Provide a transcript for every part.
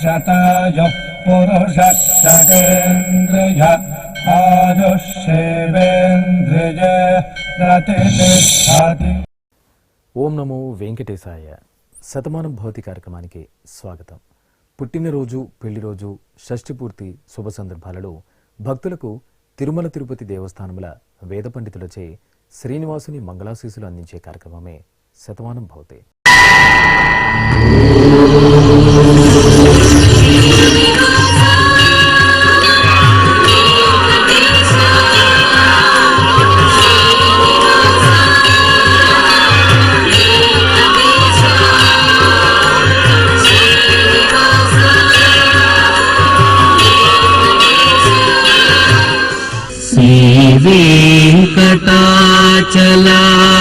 శతాయుః పురుషः శతేంద్రియ ఆయుష్యేవేంద్రియే ప్రతిష్ఠతి. ఓం నమో వెంకటేశాయ. శతమానం భవతి కార్యక్రమానికి స్వాగతం. పుట్టినరోజు, పెళ్లిరోజు, షష్ఠి పూర్తి శుభ సందర్భాలలో భక్తులకు తిరుమల తిరుపతి దేవస్థానముల వేద పండితులచే శ్రీనివాసుని మంగళాశీసులు అందించే కార్యక్రమమే శతమానం భవతి.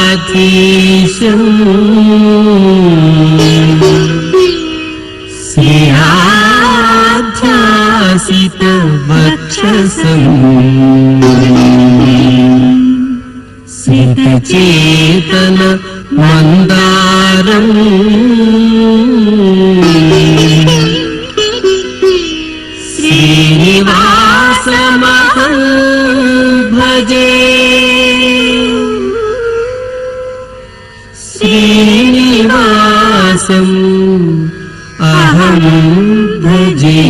వెంకటాచలాధీశం శ్రీయాధ్యాసిత వక్షసం సితచేతన మందారం శ్రీనివాసమహం భజే. శ్రీనివాసం అహం భజే.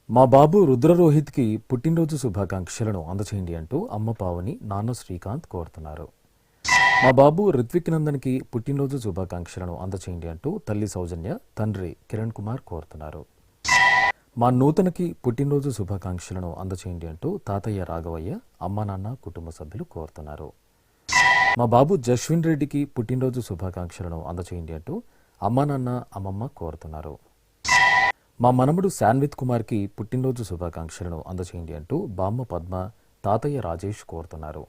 మా బాబు రుద్రరోహిత్కి పుట్టినరోజు శుభాకాంక్షలను అందచేయండి అంటూ అమ్మ పావని, నాన్న శ్రీకాంత్ కోరుతున్నారు. మా బాబు రిత్విక్ నందన్కి పుట్టినరోజు శుభాకాంక్షలను అందచేయండి అంటూ తల్లి సౌజన్య, తండ్రి కిరణ్ కుమార్ కోరుతున్నారు. మా నూతనకి పుట్టినరోజు శుభాకాంక్షలను అందచేయండి అంటూ తాతయ్య రాఘవయ్య, అమ్మ నాన్న కుటుంబ సభ్యులు కోరుతున్నారు. మా బాబు జస్విన్ రెడ్డికి పుట్టినరోజు శుభాకాంక్షలను అందచేయండి అంటూ అమ్మ నాన్న, అమ్మమ్మ కోరుతున్నారు. మా మనముడు శాన్విత్ కుమార్కి పుట్టినరోజు శుభాకాంక్షలను అందచేయండి అంటూ బామ్మ పద్మ, తాతయ్య రాజేష్ కోరుతున్నారు.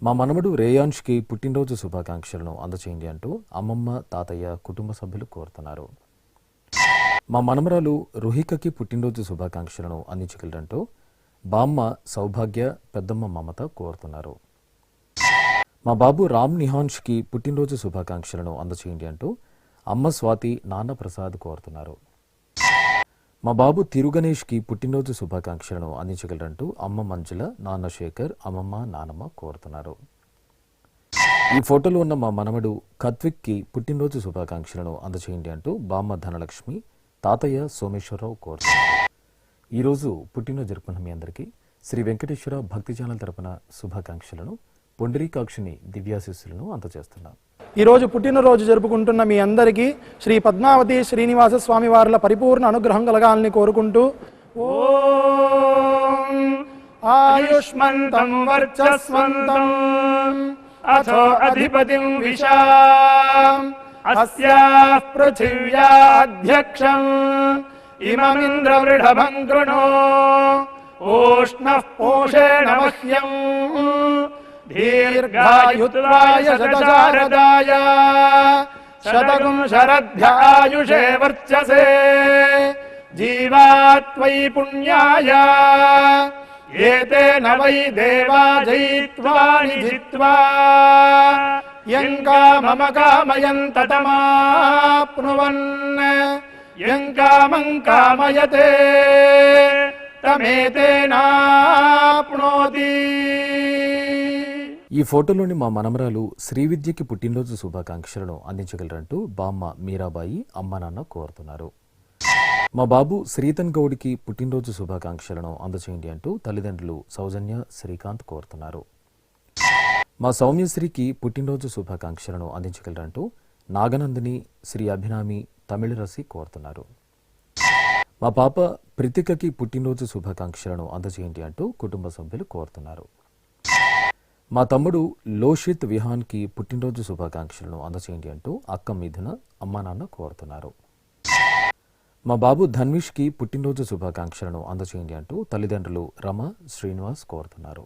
మా మనవడు రేయాన్ష్కి పుట్టినరోజు శుభాకాంక్షలను అందచేయండి అంటూ అమ్మమ్మ, తాతయ్య కుటుంబ సభ్యులు కోరుతున్నారు. మా మనమరాలు రుహికకి పుట్టినరోజు శుభాకాంక్షలను అందించగలరంటూ బామ్మ సౌభాగ్య, పెద్దమ్మ మమత కోరుతున్నారు. మా బాబు రామ్ నిహాన్ష్కి పుట్టినరోజు శుభాకాంక్షలను అందచేయండి అంటూ అమ్మ స్వాతి, నాన్న ప్రసాద్ కోరుతున్నారు. మా బాబు తిరుగణేష్కి పుట్టినరోజు శుభాకాంక్షలను అందించగలరంటూ అమ్మ మంజుల, నాన్న శేఖర్, అమ్మమ్మ, నానమ్మ కోరుతున్నారు. ఈ ఫోటోలో ఉన్న మా మనవడు కత్విక్కి పుట్టినరోజు శుభాకాంక్షలను అందచేయండి అంటూ బామ్మ ధనలక్ష్మి, తాతయ్య సోమేశ్వరరావు కోరుతున్నారు. ఈరోజు పుట్టినరోజు జరుపుకున్న మీ అందరికీ శ్రీ వెంకటేశ్వర భక్తి ఛానల్ తరపున శుభాకాంక్షలను, పొండరీకాక్షిని దివ్యాశీస్సులను అందజేస్తున్నాం. ఈరోజు పుట్టినరోజు జరుపుకుంటున్న మీ అందరికీ శ్రీ పద్మావతి శ్రీనివాస స్వామి వారుల పరిపూర్ణ అనుగ్రహం కలగాలని కోరుకుంటూ ఓం ఆయుష్మంతం వర్చస్వంతం అథో అధిపతిం విశాం అస్యాః పృథివ్యాధ్యక్షం ఇమమింద్రవృఢభం కృణో ఓష్ణః పోషేణ మహ్యం దీర్ఘాయుత్వాయ శతశారదాయ శతగుం శరద్భ్యాయుషే వర్చసే జీవాత్వై పుణ్యాయ ఏతేన వై దేవా జయిత్వాని జిత్వా యం కామమ కామయంత తమాప్నువన్ యం కామం కామయతే తమేతేనాప్నోతి. ఈ ఫోటోలోని మా మనమరాలు శ్రీవిద్యకి పుట్టినరోజు శుభాకాంక్షలను అందించగలరంటూ బామ్మ మీరాబాయి, అమ్మ నాన్న కోరుతున్నారు. మా బాబు శ్రీతన్ గౌడ్కి పుట్టినరోజు శుభాకాంక్షలను అందచేయండి అంటూ తల్లిదండ్రులు సౌజన్య, శ్రీకాంత్ కోరుతున్నారు. మా సౌమ్యశ్రీకి పుట్టినరోజు శుభాకాంక్షలను అందించగలరంటూ నాగనందిని, శ్రీ అభినామి, తమిళరసి కోరుతున్నారు. మా పాప ప్రితికకి పుట్టినరోజు శుభాకాంక్షలను అందచేయండి అంటూ కుటుంబ సభ్యులు కోరుతున్నారు. మా తమ్ముడు లోషిత్ విహాన్కి పుట్టినరోజు శుభాకాంక్షలను అందచేయండి అంటూ అక్క మిథున, అమ్మా నాన్న కోరుతున్నారు. మా బాబు ధన్విష్కి పుట్టినరోజు శుభాకాంక్షలను అందచేయండి అంటూ తల్లిదండ్రులు రమ, శ్రీనివాస్ కోరుతున్నారు.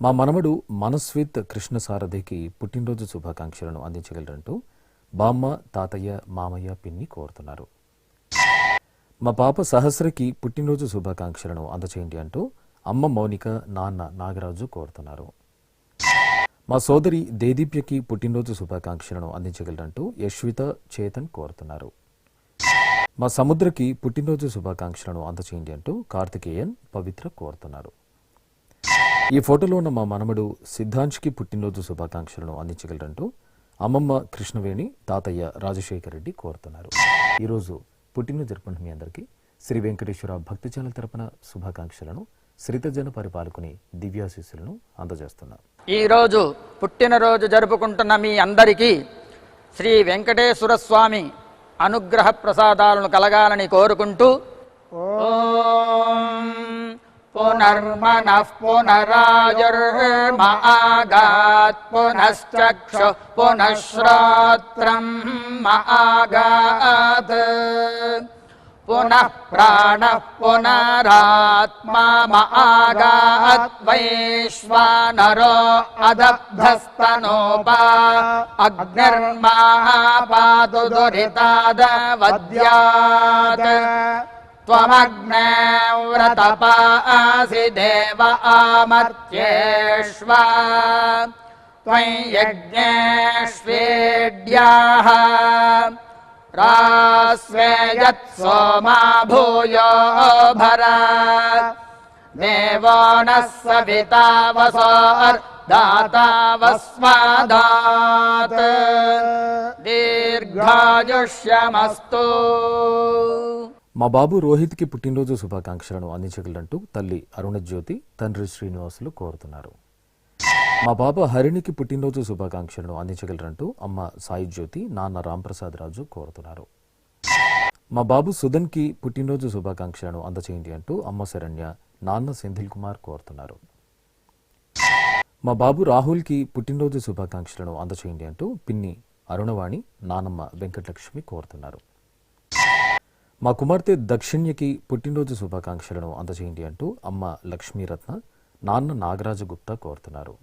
మా మనవడు మనస్విత్ కృష్ణసారథికి పుట్టినరోజు శుభాకాంక్షలను అందించగలరంటూ బామ్మ, తాతయ్య, మామయ్య, పిన్ని కోరుతున్నారు. మా పాప సహస్రకి పుట్టినరోజు శుభాకాంక్షలను అందచేయండి అంటూ అమ్మ మౌనిక, నాన్న నాగరాజు కోరుతున్నారు. మా సోదరి దేదీప్యకి పుట్టినరోజు శుభాకాంక్షలను అందించగలరంటూ యశ్విత చేతన్ కోరుతున్నారు. మా సముద్రకి పుట్టినరోజు శుభాకాంక్షలను అందచేయండి అంటూ కార్తికేయన్ పవిత్ర కోరుతున్నారు. ఈ ఫోటోలో ఉన్న మా మనమడు సిద్ధాంష్కి పుట్టినరోజు శుభాకాంక్షలను అందించగలరంటూ అమ్మమ్మ కృష్ణవేణి, తాతయ్య రాజశేఖర్ రెడ్డి కోరుతున్నారు. ఈరోజు పుట్టినరోజు జరుపుకున్న మీ అందరికీ శ్రీ వెంకటేశ్వర భక్తి ఛానల్ తరపున శుభాకాంక్షలను, శ్రీతజన పరిపాలకుని దివ్యాశీస్సులను అందజేస్తున్నారు. ఈరోజు పుట్టినరోజు జరుపుకుంటున్న మీ అందరికీ శ్రీ వెంకటేశ్వర స్వామి అనుగ్రహ ప్రసాదాలను కలగాలని కోరుకుంటూ ఓం పునర్మనః పునరాయుర్మాగాత్ పునశ్చక్షు పునఃశ్రోత్రం మాగాత్ పునః ప్రాణః పునరాత్మా మాగాత్ వైశ్వానరో అదబ్ధస్తనోపా అగ్నిర్మాపాతు దురితాదవద్యాత్ త్వమగ్నే వ్రతపాసి దేవ ఆమర్త్యేష్వ త్వం యజ్ఞేష్వేడ్యాః రాస్వేయత్ సోమా భూయో భర దేవో నః సవితా వసోర్దాతా వస్మాదాత్ దీర్ఘాయుష్యమస్తు. మా బాబు రోహిత్కి పుట్టినరోజు శుభాకాంక్షలను అందించగలరంటూ తల్లి అరుణజ్యోతి, తండ్రి శ్రీనివాసులు కోరుతున్నారు. మా బాబా హరిణికి పుట్టినరోజు శుభాకాంక్షలను అందించగలరంటూ అమ్మ సాయి జ్యోతి, నాన్న రాంప్రసాద్ రాజు కోరుతున్నారు. మా బాబు సుధన్కి పుట్టినరోజు శుభాకాంక్షలను అందచేయండి అంటూ అమ్మ శరణ్య, నాన్న సెంధిల్ కుమార్ కోరుతున్నారు. మా బాబు రాహుల్కి పుట్టినరోజు శుభాకాంక్షలను అందచేయండి అంటూ పిన్ని అరుణవాణి, నానమ్మ వెంకటలక్ష్మి కోరుతున్నారు. మా కుమార్తె దక్షిణ్యకి పుట్టినరోజు శుభాకాంక్షలను అందచేయండి అంటూ అమ్మ లక్ష్మీరత్న, నాన్న నాగరాజు గుప్తా కోరుతున్నారు.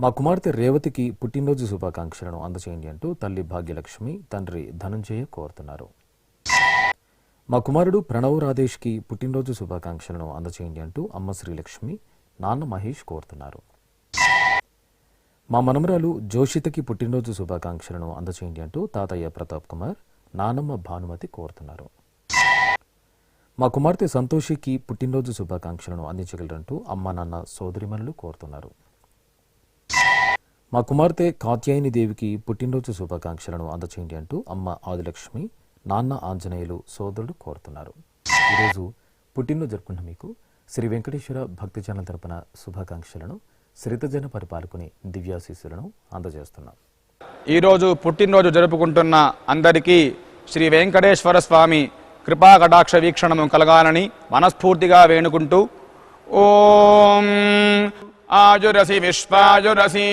మా కుమార్తె రేవతికి పుట్టినరోజు శుభాకాంక్షలను అందచేయండి అంటూ తల్లి భాగ్యలక్ష్మి, తండ్రి ధనంజయ కోరుతున్నారు. మా కుమారుడు ప్రణవ్ రాధేష్కి పుట్టినరోజు శుభాకాంక్షలను అందచేయండి అంటూ అమ్మ శ్రీలక్ష్మి, నాన్న మహేష్ కోరుతున్నారు. మా మనమరాలు జోషితకి పుట్టినరోజు శుభాకాంక్షలను అందచేయండి అంటూ తాతయ్య ప్రతాప్ కుమార్, నానమ్మ భానుమతి కోరుతున్నారు. మా కుమార్తె సంతోషికి పుట్టినరోజు శుభాకాంక్షలను అందించగలరంటూ అమ్మ నాన్న సోదరిమణులు కోరుతున్నారు. మా కుమార్తె కాత్యాయని దేవికి పుట్టినరోజు శుభాకాంక్షలను అందచేయండి అంటూ అమ్మ ఆదిలక్ష్మి, నాన్న ఆంజనేయులు సోదరుడు కోరుతున్నారు. ఈరోజు పుట్టినరోజు జరుపుకున్న మీకు శ్రీ వెంకటేశ్వర భక్తి ఛానల్ తరపున శుభాకాంక్షలను, శ్రీతజన పరిపాలకుని దివ్యాశీస్సులను అందజేస్తున్నాం. ఈరోజు పుట్టినరోజు జరుపుకుంటున్న అందరికీ శ్రీ వెంకటేశ్వర స్వామి కృపా కటాక్ష వీక్షణము కలగాలని మనస్ఫూర్తిగా వేణుకుంటూ ఓం ఆయురసి విశ్వాయురసి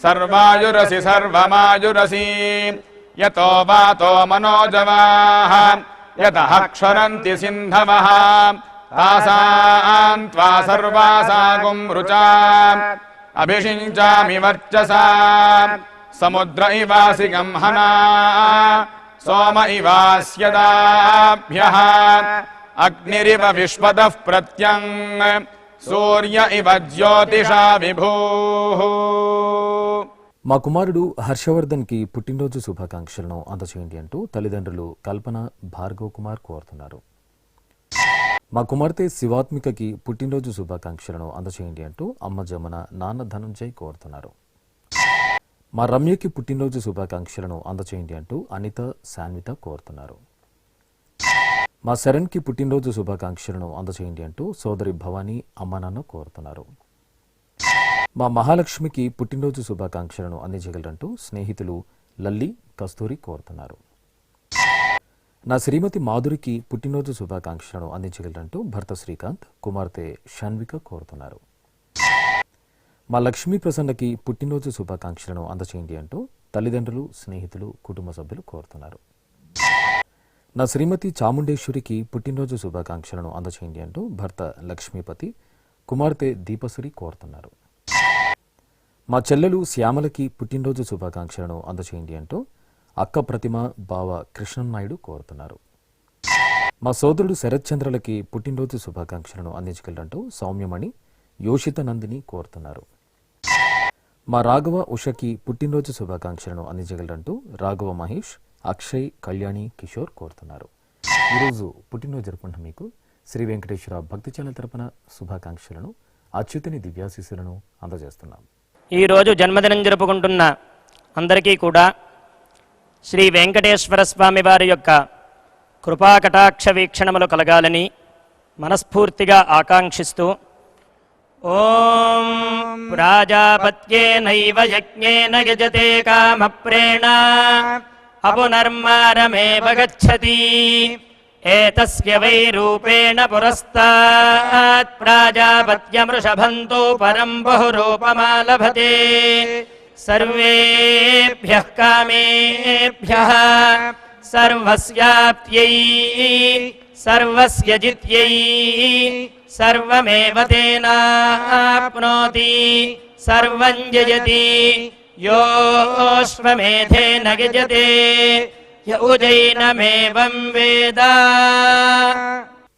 సర్వాయురసి సర్వమాయురసి యతో వాతో మనోజవాః యతః క్షరంతి సింధవః తాసాం త్వా సర్వాసాగుం రుచాం అభిషించామి వర్చసా సముద్ర ఇవాసి గంహనా సోమ ఇవాస్యదాభ్యః అగ్నిరివ విశ్వతః ప్రత్యం సూర్య ఇవ జ్యోతిషా విభూః. మా కుమారుడు హర్షవర్ధన్కి పుట్టినరోజు శుభాకాంక్షలను అందచేయండి అంటూ తల్లిదండ్రులు కల్పన, భార్గవ్ కుమార్ కోరుతున్నారు. మా కుమార్తె శివాత్మికకి పుట్టినరోజు శుభాకాంక్షలను అందచేయండి అంటూ అమ్మ జమున, నాన్న ధనంజయ్ కోరుతున్నారు. మా రమ్యకి పుట్టినరోజు శుభాకాంక్షలను అందచేయండి అంటూ అనిత, శాన్విత కోరుతున్నారు. మా శరణ్కి పుట్టినరోజు శుభాకాంక్షలను అందచేయండి అంటూ సోదరి భవానీ, అమ్మ నాన్న కోరుతున్నారు. మా మహాలక్ష్మికి పుట్టినరోజు శుభాకాంక్షలను అందించగలరంటూ స్నేహితులు లల్లి, కస్తూరి కోరుతున్నారు. నా శ్రీమతి మాధురికి పుట్టినరోజు శుభాకాంక్షలను అందించగలరంటూ భర్త శ్రీకాంత్, కుమార్తె షన్విక కోరుతున్నారు. మా లక్ష్మీ ప్రసన్నకి పుట్టినరోజు శుభాకాంక్షలను అందచేయండి అంటూ తల్లిదండ్రులు, స్నేహితులు, కుటుంబ సభ్యులు కోరుతున్నారు. నా శ్రీమతి చాముండేశ్వరికి పుట్టినరోజు శుభాకాంక్షలను అందచేయండి అంటూ భర్త లక్ష్మీపతి, కుమార్తె దీపశ్రీ కోరుతున్నారు. మా చెల్లెలు శ్యామలకి పుట్టినరోజు శుభాకాంక్షలను అందచేయండి అంటూ అక్క ప్రతిమ, బావ కృష్ణనాయుడు కోరుతున్నారు. మా సోదరుడు శరత్చంద్రలకి పుట్టినరోజు శుభాకాంక్షలను అందించగలరంటూ సౌమ్యమణి, యోషిత నందిని కోరుతున్నారు. మా రాఘవ ఉషకి పుట్టినరోజు శుభాకాంక్షలను అందించగలరంటూ రాఘవ మహేష్, అక్షయ్, కళ్యాణి, కిషోర్ కోరుతున్నారు. ఈరోజు పుట్టినరోజు జరుపుకుంటున్న మీకు శ్రీ వెంకటేశ్వర భక్తి ఛానల్ తరపున శుభాకాంక్షలను, అచ్యుతని దివ్యాశీస్సులను అందజేస్తున్నాం. ఈరోజు జన్మదినం జరుపుకుంటున్న అందరికీ కూడా శ్రీ వెంకటేశ్వర స్వామి వారి యొక్క కృపాకటాక్ష వీక్షణములు కలగాలని మనస్ఫూర్తిగా ఆకాంక్షిస్తూ ఓం ప్రాజాపత్యేనైవ యజ్ఞేన యజతే కామప్రేణ అపునర్మారమేవ గచ్చతి ఏతస్య వై రూపేణ పురస్తాత్ ప్రాజాపత్యమృషభంతో పరం బహురూపమాలభతే సర్వేభ్యః కామేభ్యః సర్వస్యాప్త్యై సర్వస్య జిత్యై సర్వమేవ తేనాప్నోతి సర్వం జయతి యోష్వమేధేన యజతే యౌజైనమేవం వేద.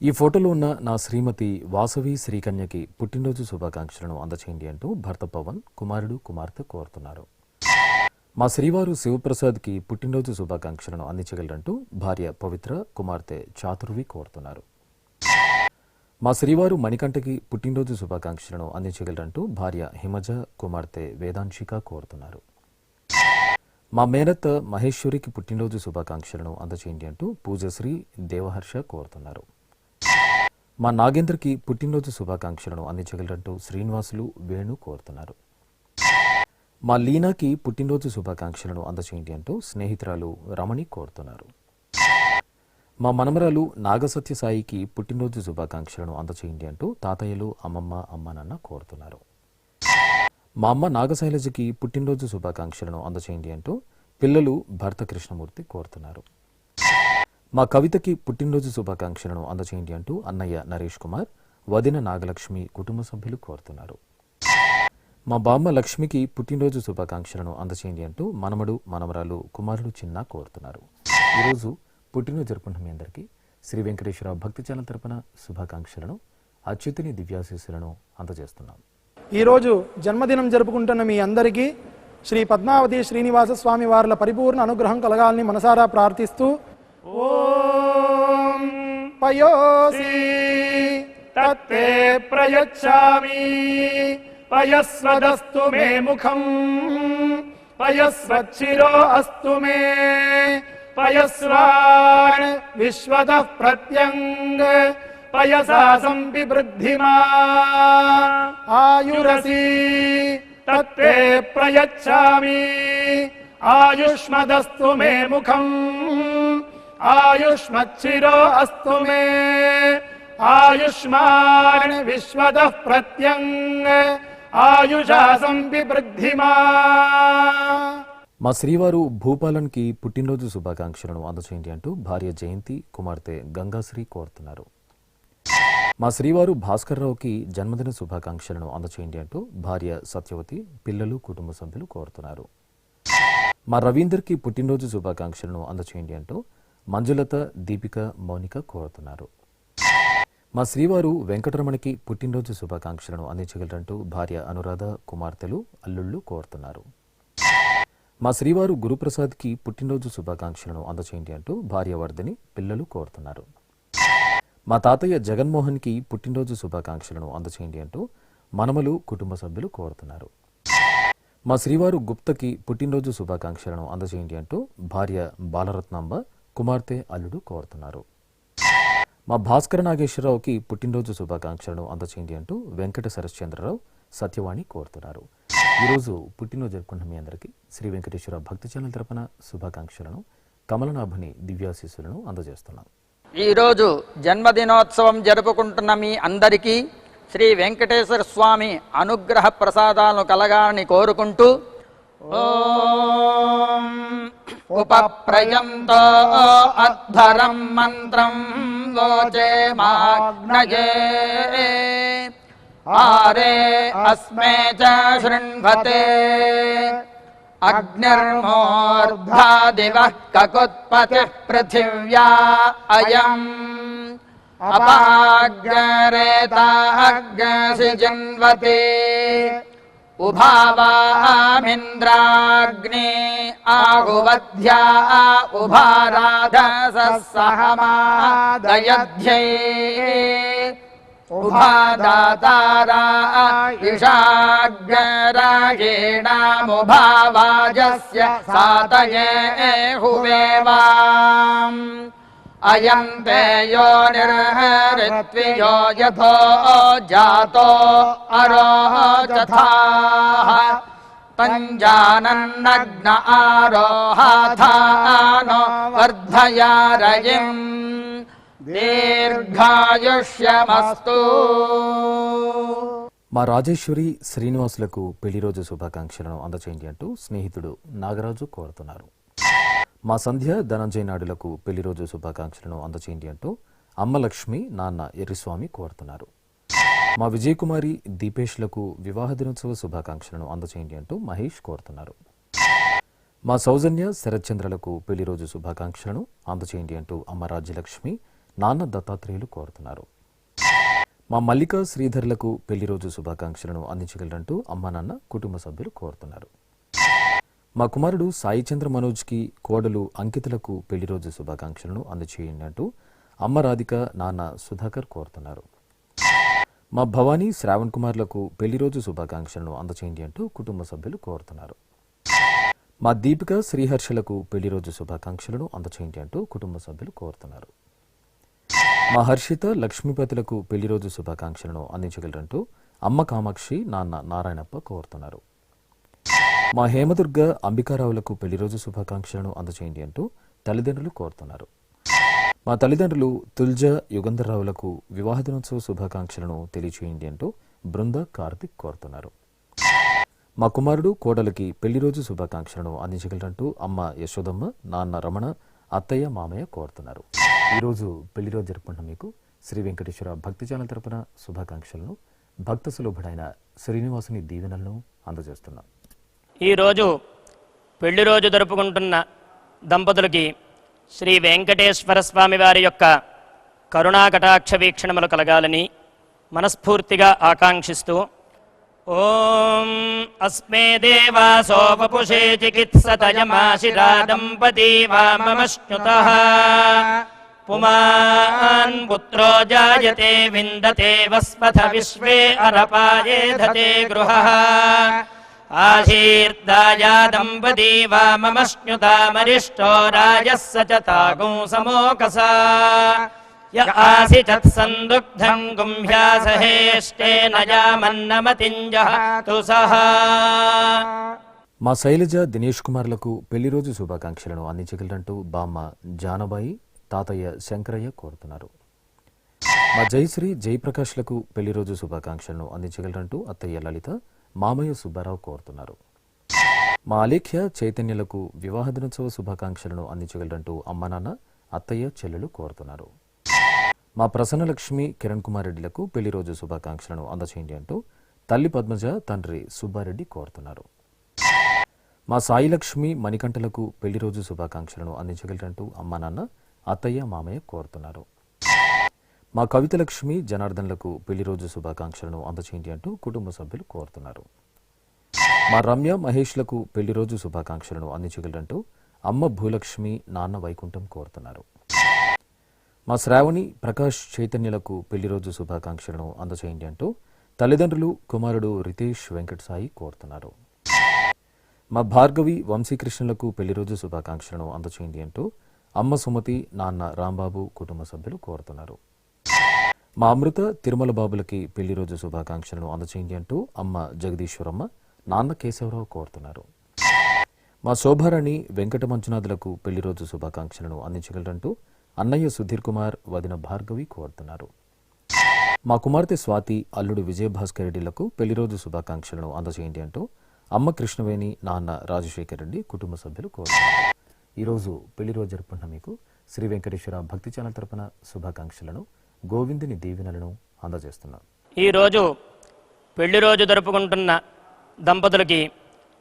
ఈ ఫోటోలో ఉన్న నా శ్రీమతి వాసవి శ్రీకన్యకి పుట్టినరోజు శుభాకాంక్షలను అందచేయండి అంటూ భర్త పవన్, కుమారుడు, కుమార్తె కోరుతున్నారు. మా శ్రీవారు శివప్రసాద్కి పుట్టినరోజు శుభాకాంక్షలను అందించగలరంటూ భార్య పవిత్ర, కుమార్తె చాతుర్వి కోరుతున్నారు. మా శ్రీవారు మణికంఠకి పుట్టినరోజు శుభాకాంక్షలను అందించగలరంటూ భార్య హిమజ, కుమార్తె వేదాంశిక కోరుతున్నారు. మా మేనత్త మహేశ్వరికి పుట్టినరోజు శుభాకాంక్షలను అందచేయండి అంటూ పూజశ్రీ, దేవహర్ష కోరుతున్నారు. మా నాగేంద్రకి పుట్టినరోజు శుభాకాంక్షలను అందించగలరంటూ శ్రీనివాసులు, వేణు కోరుతున్నారు. మా లీనాకి పుట్టినరోజు శుభాకాంక్షలను అందచేయండి అంటూ స్నేహితురాలు రమణి కోరుతున్నారు. మా మనమరాలు నాగసత్యసాయికి పుట్టినరోజు శుభాకాంక్షలను అందచేయండి అంటూ తాతయ్యలు, అమ్మమ్మ, అమ్మ నాన్న కోరుతున్నారు. మా అమ్మ నాగశైలజకి పుట్టినరోజు శుభాకాంక్షలను అందచేయండి అంటూ పిల్లలు భర్త కృష్ణమూర్తి కోరుతున్నారు. మా కవితకి పుట్టినరోజు శుభాకాంక్షలను అందచేయండి అంటూ అన్నయ్య నరేష్ కుమార్, వదిన నాగలక్ష్మి కుటుంబ సభ్యులు కోరుతున్నారు. మా బామ్మ లక్ష్మికి పుట్టినరోజు శుభాకాంక్షలను అందచేయండి అంటూ మనమడు, మనమరాలు, కుమారుడు చిన్న కోరుతున్నారు. ఈరోజు పుట్టినరోజు జరుపుకుంటున్న మీ అందరికీ శ్రీ వెంకటేశ్వర భక్తి ఛానల్ తరపున శుభాకాంక్షలను, అచ్యుతుని దివ్యాశీస్సులను అందజేస్తున్నాం. ఈరోజు జన్మదినం జరుపుకుంటున్న మీ అందరికీ శ్రీ పద్మావతి శ్రీనివాస స్వామి వార్ల పరిపూర్ణ అనుగ్రహం కలగాలని మనసారా ప్రార్థిస్తూ ఓం పయోసి తత్తే ప్రయచ్చామి పయస్వదస్తు మే ముఖం పయస్వచ్చిరో అస్తు మే పయస్వాన్ విశ్వతః ప్రత్యంగ్ పయసా సంపివృద్ధిమా ఆయురసి తత్తే ప్రయచ్చామి ఆయుష్మదస్తు మే ముఖం ఆయుష్మచ్చిరో అస్తు మే ఆయుష్మాన్ విశ్వతః ప్రత్యంగ్ ఆయుషా సంపివృద్ధిమా. మా శ్రీవారు భూపాలన్కి పుట్టినరోజు శుభాకాంక్షలను అందచేయండి అంటూ భార్య జయంతి, కుమార్తె గంగాశ్రీ కోరుతున్నారు. మా శ్రీవారు భాస్కర్రావుకి జన్మదిన శుభాకాంక్షలను అందచేయండి అంటూ భార్య సత్యవతి, పిల్లలు, కుటుంబ సభ్యులు కోరుతున్నారు. మా రవీందర్కి పుట్టినరోజు శుభాకాంక్షలను అందచేయండి అంటూ మంజులత, దీపిక, మౌనిక కోరుతున్నారు. మా శ్రీవారు వెంకటరమణకి పుట్టినరోజు శుభాకాంక్షలను అందించగలరంటూ భార్య అనురాధ, కుమార్తెలు, అల్లుళ్ళు కోరుతున్నారు. మా శ్రీవారు గురుప్రసాద్కి పుట్టినరోజు శుభాకాంక్షలను అందచేయండి అంటూ భార్య వర్ధని, పిల్లలు కోరుతున్నారు. మా తాతయ్య జగన్మోహన్కి పుట్టినరోజు శుభాకాంక్షలను అందచేయండి అంటూ మనమలు, కుటుంబ సభ్యులు కోరుతున్నారు. మా శ్రీవారు గుప్తకి పుట్టినరోజు శుభాకాంక్షలను అందచేయండి అంటూ భార్య బాలరత్నాంబ, కుమార్తె, అల్లుడు కోరుతున్నారు. మా భాస్కర నాగేశ్వరరావుకి పుట్టినరోజు శుభాకాంక్షలను అందచేయండి అంటూ వెంకట శరశ్చంద్రరావు, సత్యవాణి కోరుతున్నారు. ఈరోజు పుట్టినరోజు జరుపుకుంటున్న మీ అందరికీ శ్రీ వెంకటేశ్వర భక్తి ఛానల్ తరపున శుభాకాంక్షలను, కమలనాభుని దివ్యాశీస్సులను అందజేస్తున్నాం. ఈరోజు జన్మదినోత్సవం జరుపుకుంటున్న మీ అందరికీ శ్రీ వెంకటేశ్వర స్వామి అనుగ్రహ ప్రసాదాలను కలగాలని కోరుకుంటూ ఓం ఉపప్రయంతో అధ్వరం మంత్రం లోచే మాగ్నయే ఆరే అస్మే చ శృణ్వతే అగ్నిర్మూర్ధా దివః కకుత్పతిః పృథివ్యా అయం అపాగ్రేతాగ్సి జన్వతే उभावामिन्द्राग्ने आहुवध्या उभाराधसः सहमादयध्यै उभादातारा इषाग्रायेणामुभावाजस्य सातये हुवेवाम् अयन्ते यो निर्हृत्वियो यथो जातो अरोचथाः तञ्जानन्नग्न आरोहाथानो वर्धया रयिम् దీర్ఘాయుష్యమస్తు. మా రాజేశ్వరి శ్రీనివాసులకు పెళ్లి రోజు శుభాకాంక్షలను అందచేయండి అంటూ స్నేహితుడు నాగరాజు కోరుతున్నారు. మా సంధ్య ధనంజయ నాయుడులకు పెళ్లి రోజు శుభాకాంక్షలను అందచేయండి అంటూ అమ్మ లక్ష్మి నాన్న ఎర్రిస్వామి కోరుతున్నారు. మా విజయకుమారి దీపేష్లకు వివాహ దినోత్సవ శుభాకాంక్షలను అందచేయండి అంటూ మహేష్ కోరుతున్నారు. మా సౌజన్య శరత్చంద్రలకు పెళ్లి రోజు శుభాకాంక్షలను అందచేయండి అంటూ అమ్మ రాజ్యలక్ష్మి నాన్న దత్తాత్రేయులు కోరుతున్నారు. మా మల్లిక శ్రీధర్లకు పెళ్లి రోజు శుభాకాంక్షలను అందించగలరంటూ అమ్మ నాన్న కుటుంబ సభ్యులు కోరుతున్నారు. మా కుమారుడు సాయి చంద్ర మనోజ్కి కోడలు అంకితలకు పెళ్లి రోజు శుభాకాంక్షలను అందచేయండి అంటూ అమ్మ రాధిక నాన్న సుధాకర్ కోరుతున్నారు. మా భవానీ శ్రావణ్ కుమార్లకు పెళ్లి రోజు శుభాకాంక్షలను అందచేయండి అంటూ కుటుంబ సభ్యులు కోరుతున్నారు. మా దీపిక శ్రీహర్షలకు పెళ్లి రోజు శుభాకాంక్షలను అందచేయండి అంటూ కుటుంబ సభ్యులు కోరుతున్నారు. మా హర్షిత లక్ష్మీపతులకు పెళ్లి రోజు శుభాకాంక్షలను అందించగలరంటూ అమ్మ కామాక్షి నాన్న నారాయణప్ప కోరుతున్నారు. మా హేమదుర్గ అంబికారావులకు పెళ్లి రోజు శుభాకాంక్షలను అందచేయండి అంటూ తల్లిదండ్రులు కోరుతున్నారు. మా తల్లిదండ్రులు తుల్జ యుగంధర్రావులకు వివాహ దినోత్సవ శుభాకాంక్షలను తెలియచేయండి అంటూ బృంద కార్తిక్ కోరుతున్నారు. మా కుమారుడు కోడలికి పెళ్లి రోజు శుభాకాంక్షలను అందించగలరంటూ అమ్మ యశోదమ్మ నాన్న రమణ అత్తయ్య మామయ్య కోరుతున్నారు. ఈరోజు పెళ్లి రోజు జరుపుకుంటున్న మీకు శ్రీ వెంకటేశ్వర భక్తి ఛానల్ తరపున శుభాకాంక్షలను భక్త సులభుడైన శ్రీనివాసుని దీవెనలను అందజేస్తున్నాం. ఈరోజు పెళ్లి రోజు జరుపుకుంటున్న దంపతులకి శ్రీ వెంకటేశ్వర స్వామి వారి యొక్క కరుణాకటాక్ష వీక్షణములు కలగాలని మనస్ఫూర్తిగా ఆకాంక్షిస్తూ ఓం అస్మే దేవాసోపపుషే చికిత్సతయమాశిరా దంపతీ వామమశ్నుతః పుమాన్ పుత్రో జాయతే విందతే వస్పథ విశ్వే అరపాయేధతే గృహః ఆశీర్దాయా దంపతీ వామమశ్నుతామరిష్టో రాజస్స చ తాగుం సమోకసా య ఆసిచత్ సందుగ్ధం గుంభ్యాసహేష్టేన యామన్నమతింజహతు సహా. మా శైలజ దినేష్ కుమార్లకు పెళ్లి రోజు శుభాకాంక్షలను అందించగలరంటూ బామ్మ జానబాయి తాతయ్య శంకరయ్య కోరుతున్నారు. మా జయశ్రీ జయప్రకాష్లకు పెళ్లి రోజు శుభాకాంక్షలను అందించగలరంటూ అత్తయ్య లలిత మామయ్య సుబ్బారావు కోరుతున్నారు. మా అలేఖ్య చైతన్యలకు వివాహ దినోత్సవ శుభాకాంక్షలను అందించగలరంటూ అమ్మ నాన్న అత్తయ్య చెల్లెలు కోరుతున్నారు. మా ప్రసన్నలక్ష్మి కిరణ్ కుమార్ రెడ్డిలకు పెళ్లి రోజు శుభాకాంక్షలను అందచేయండి అంటూ తల్లి పద్మజ తండ్రి సుబ్బారెడ్డి కోరుతున్నారు. మా సాయిలక్ష్మి మణికంఠలకు పెళ్లి రోజు శుభాకాంక్షలను అందించగలరంటూ అమ్మ నాన్న అత్తయ్య మామయ్య కోరుతున్నారు. మా కవితలక్ష్మి జనార్దన్లకు పెళ్లి రోజు శుభాకాంక్షలను అందచేయండి అంటూ కుటుంబ సభ్యులు కోరుతున్నారు. మా రమ్య మహేష్లకు పెళ్లి రోజు శుభాకాంక్షలను అందించగలరంటూ అమ్మ భూలక్ష్మి నాన్న వైకుంఠం కోరుతున్నారు. మా శ్రావణి ప్రకాష్ చైతన్యలకు పెళ్లి రోజు శుభాకాంక్షలను అందచేయండి అంటూ తల్లిదండ్రులు కుమారుడు రితేష్ వెంకట్ సాయి కోరుతున్నారు. మా భార్గవి వంశీకృష్ణులకు పెళ్లి రోజు శుభాకాంక్షలను అందచేయండి అంటూ అమ్మ సుమతి నాన్న రాంబాబు కుటుంబ సభ్యులు కోరుతున్నారు. మా అమృత తిరుమల బాబులకి పెళ్లి రోజు శుభాకాంక్షలను అందచేయండి అంటూ అమ్మ జగదీశ్వరమ్మ నాన్న కేశవరావు కోరుతున్నారు. మా శోభారాణి వెంకట మంజునాథులకు పెళ్లి రోజు శుభాకాంక్షలను అందించగలరంటూ అన్నయ్య సుధీర్ కుమార్ వదిన భార్గవి కోరుతున్నారు. మా కుమార్తె స్వాతి అల్లుడు విజయభాస్కర్ రెడ్డిలకు పెళ్లి రోజు శుభాకాంక్షలను అందచేయండి అంటూ అమ్మ కృష్ణవేణి నాన్న రాజశేఖర్ రెడ్డి కుటుంబ సభ్యులు కోరుతున్నారు. ఈరోజు పెళ్లి రోజు జరుపుకుంటున్న మీకు శ్రీ వెంకటేశ్వర భక్తి ఛానల్ తరపున శుభాకాంక్షలను గోవిందుని దీవెనలను అందజేస్తున్నాం. ఈరోజు పెళ్లి రోజు జరుపుకుంటున్న దంపతులకి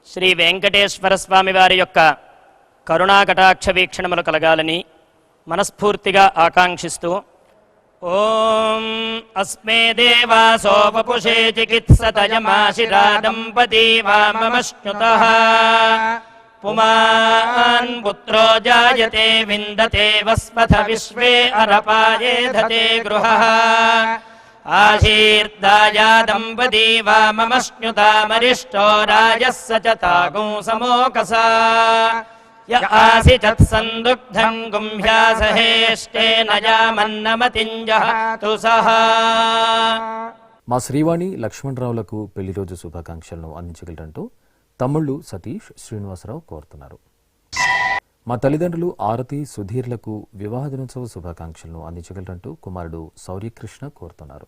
శ్రీ వెంకటేశ్వర స్వామి వారి యొక్క కరుణాకటాక్ష వీక్షణములు కలగాలని మనస్ఫూర్తిగా ఆకాంక్షిస్తూ ఓం అస్మే దేవాసోపపుషే చికిత్సతయమాశిరా దంపతీ వామమశ్నుతః పుమాన్ పుత్రో జాయతే విందతే వస్పథ విశ్వే అరపాయేధతే గృహః ఆశీర్దాయా దంపతీ వామమశ్నుతామరిష్టో రాజः స చ తాగుం సమోకసా య ఆసి చత్సందుగ్ధం గుంభ్యాసహేష్టేన యామన్నమతింజహతు సహా. మా శ్రీవాణి లక్ష్మణరావులకు పెళ్లి రోజు శుభాకాంక్షలను అందించగలరంటూ తమ్ముళ్ళు సతీష్ శ్రీనివాసరావు కోరుతున్నారు. మా తల్లిదండ్రులు ఆరతి సుధీర్లకు వివాహ దినోత్సవ శుభాకాంక్షలను అందించగలరంటూ కుమారుడు శౌర్యకృష్ణ కోరుతున్నారు.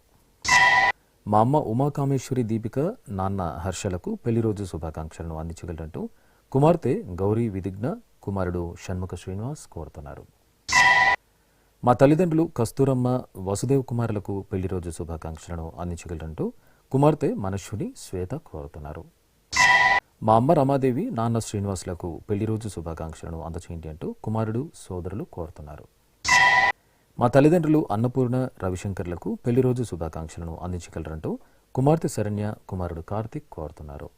మా అమ్మ ఉమాకామేశ్వరి దీపిక నాన్న హర్షలకు పెళ్లి రోజు శుభాకాంక్షలను అందించగలరంటూ కుమార్తె గౌరీ విదిగ్న కుమారుడు షణ్ముఖ శ్రీనివాస్ కోరుతున్నారు. మా తల్లిదండ్రులు కస్తూరమ్మ వసుదేవ్ కుమారులకు పెళ్లి రోజు శుభాకాంక్షలను అందించగలరంటూ కుమార్తె మనశ్విని శ్వేత కోరుతున్నారు. మా అమ్మ రమాదేవి నాన్న శ్రీనివాసులకు పెళ్లి రోజు శుభాకాంక్షలను అందచేయండి అంటూ కుమారుడు సోదరులు కోరుతున్నారు. మా తల్లిదండ్రులు అన్నపూర్ణ రవిశంకర్లకు పెళ్లి రోజు శుభాకాంక్షలను అందించగలరంటూ కుమార్తె శరణ్య కుమారుడు కార్తిక్ కోరుతున్నారు.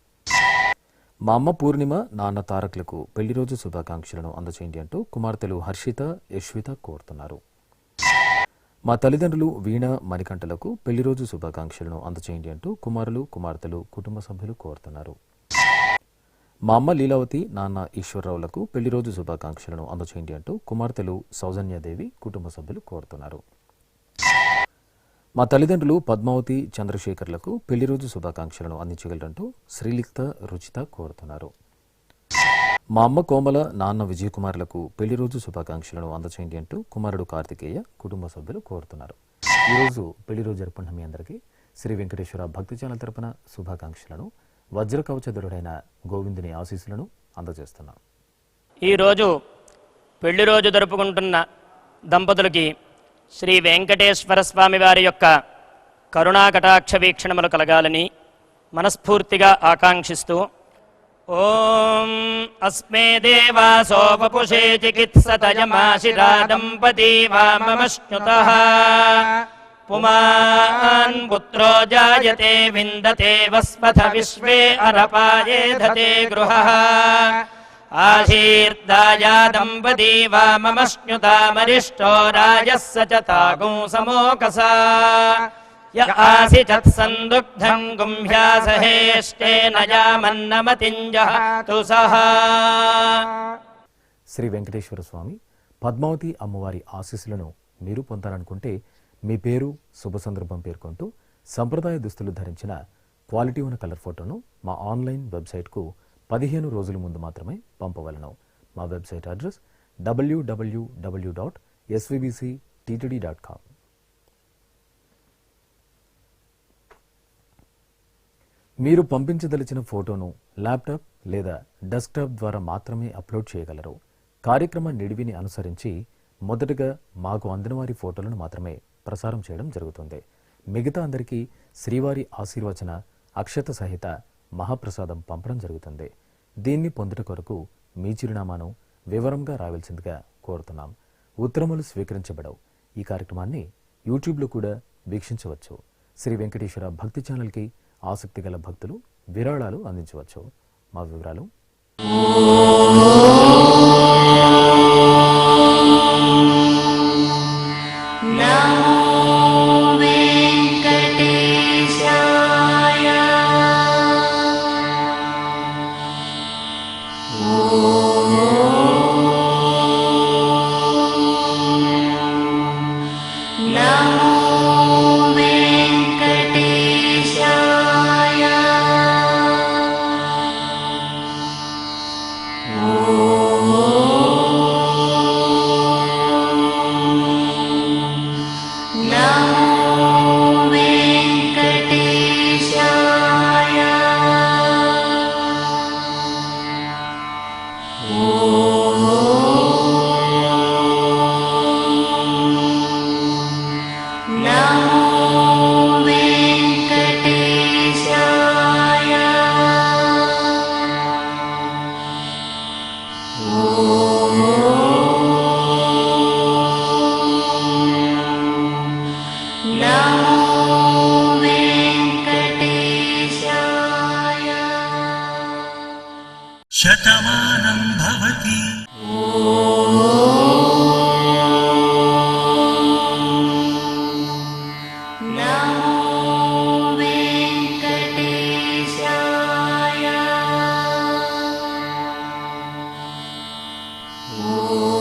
మా అమ్మ పూర్ణిమ నాన్న తారక్లకు పెళ్లి రోజు శుభాకాంక్షలను అందచేయండి అంటూ కుమార్తెలు హర్షిత యశ్విత కోరుతున్నారు. మా తల్లిదండ్రులు వీణ మణికంఠలకు పెళ్లి రోజు శుభాకాంక్షలను అందచేయండి అంటూ కుమారులు కుమార్తెలు కుటుంబ సభ్యులు కోరుతున్నారు. మా అమ్మ లీలావతి నాన్న ఈశ్వరరావులకు పెళ్లి రోజు శుభాకాంక్షలను అందచేయండి అంటూ కుమార్తెలు సౌజన్యదేవి కుటుంబ సభ్యులు కోరుతున్నారు. మా తల్లిదండ్రులు పద్మావతి చంద్రశేఖర్లకు పెళ్లి రోజు శుభాకాంక్షలను అందించగలరంటూ శ్రీలిప్త రుచిత కోరుతున్నారు. మా అమ్మ కోమల నాన్న విజయకుమార్లకు పెళ్లి రోజు శుభాకాంక్షలను అందచేయండి అంటూ కుమారుడు కార్తికేయ కుటుంబ సభ్యులు కోరుతున్నారు. ఈరోజు పెళ్లి రోజు జరుపుకున్న మీ అందరికీ శ్రీ వెంకటేశ్వర భక్తి ఛానల్ తరపున శుభాకాంక్షలను వజ్రకవచధరుడైన గోవిందుని ఆశీస్సులను అందజేస్తున్నాం. ఈరోజు పెళ్లి రోజు జరుపుకుంటున్న దంపతులకి శ్రీ వెంకటేశ్వర స్వామి వారి యొక్క కరుణాకటాక్ష వీక్షణములు కలగాలని మనస్ఫూర్తిగా ఆకాంక్షిస్తూ ఓం అస్మే దేవాసోపపుషే చికిత్సతయమాశిరా దంపతీ వామమశ్నుతః పుమాన్ పుత్రో జాయతే విందతే వస్పథ విశ్వే అరపాయేధతే గృహః ఆశీర్దాయా దంపతీ వామమశ్నుతామరిష్టో రాజः స చ తాగుం సమోకసా య ఆసి చత్సందుగ్ధం గుంభ్యాసహేష్టేన యామన్నమతింజహతు సహా. శ్రీ వెంకటేశ్వర స్వామి పద్మావతి అమ్మవారి ఆశీస్సులను మీరు పొందాలనుకుంటే మీ పేరు శుభ సందర్భం పేర్కొంటూ సంప్రదాయ దుస్తులు ధరించిన క్వాలిటీ ఉన్న కలర్ ఫోటోను మా ఆన్లైన్ వెబ్సైట్కు 15 రోజుల ముందు మాత్రమే పంపవలను. మా వెబ్సైట్ అడ్రస్ www.svbcttd.com. మీరు పంపించదలిచిన ఫోటోను ల్యాప్టాప్ లేదా డెస్క్టాప్ ద్వారా మాత్రమే అప్లోడ్ చేయగలరు. కార్యక్రమ నిడివిని అనుసరించి మొదటగా మాకు అందినవారి ఫోటోలను మాత్రమే ప్రసారం చేయడం జరుగుతుంది. మిగతా అందరికీ శ్రీవారి ఆశీర్వచన అక్షత సహిత మహాప్రసాదం పంపడం జరుగుతుంది. దీన్ని పొందుట కొరకు మీ చిరునామాను వివరంగా రావాల్సిందిగా కోరుతున్నాం. ఉత్తరములు స్వీకరించబడవు. ఈ కార్యక్రమాన్ని యూట్యూబ్లో కూడా వీక్షించవచ్చు. శ్రీ వెంకటేశ్వర భక్తి ఛానల్కి ఆసక్తి గల భక్తులు విరాళాలు అందించవచ్చు. మా వివరాలు ఓ